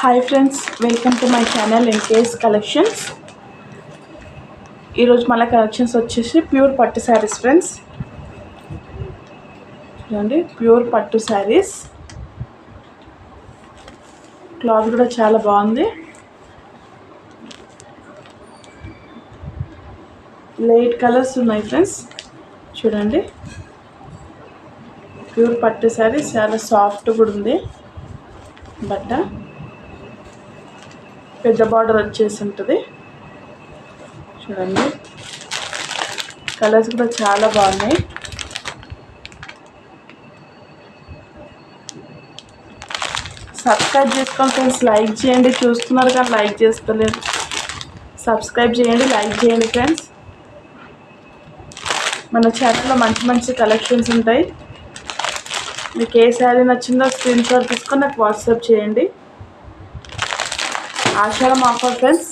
Hi friends, welcome to my channel NKS collections. ఈరోజు మళ్ళీ collections వచ్చేసి ప్యూర్ పట్టు శారీస్ ఫ్రెండ్స్. చూడండి, ప్యూర్ పట్టు శారీస్. క్లాత్ కూడా చాలా బాగుంది. లైట్ కలర్స్ ఉన్నాయి ఫ్రెండ్స్. చూడండి, ప్యూర్ పట్టు శారీస్ చాలా సాఫ్ట్ కూడా ఉంది. బట్ట పెద్ద బార్డర్ వచ్చేసి ఉంటుంది. చూడండి, కలర్స్ కూడా చాలా బాగున్నాయి. సబ్స్క్రైబ్ చేసుకోండి ఫ్రెండ్స్, లైక్ చేయండి. చూస్తున్నారు కానీ లైక్ చేస్తలేరు. సబ్స్క్రైబ్ చేయండి, లైక్ చేయండి ఫ్రెండ్స్. మన ఛానల్లో మంచి మంచి కలెక్షన్స్ ఉంటాయి. మీకు ఏ శారీ నచ్చిందో స్క్రీన్ షాట్ తీసుకొని నాకు వాట్సాప్ చేయండి. ఆషాఢం ఆఫర్ ఫ్రెండ్స్,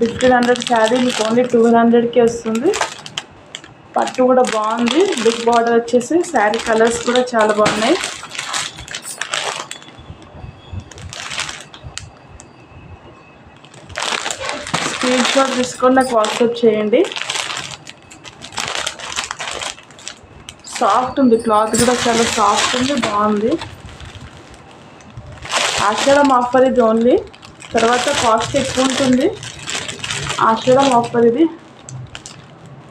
1500 శారీ మీకు ఓన్లీ 200కే వస్తుంది. పట్టు కూడా బాగుంది. బిగ్ బార్డర్ వచ్చేసి శారీ కలర్స్ కూడా చాలా బాగున్నాయి. స్క్రీన్ షాట్ తీసుకొని నాకు వాట్సాప్ చేయండి. సాఫ్ట్ ఉంది, క్లాత్ కూడా చాలా సాఫ్ట్ ఉంది, బాగుంది. ఆషాఢం ఆఫర్ ఇది ఓన్లీ, తర్వాత కాస్ట్ ఎక్కువ ఉంటుంది. ఆషాఢం ఆఫర్ ఇది,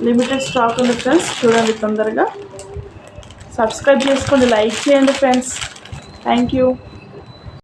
లిమిటెడ్ స్టాక్ ఉంది ఫ్రెండ్స్. చూడండి తొందరగా. సబ్స్క్రైబ్ చేసుకోండి, లైక్ చేయండి ఫ్రెండ్స్. Thank you.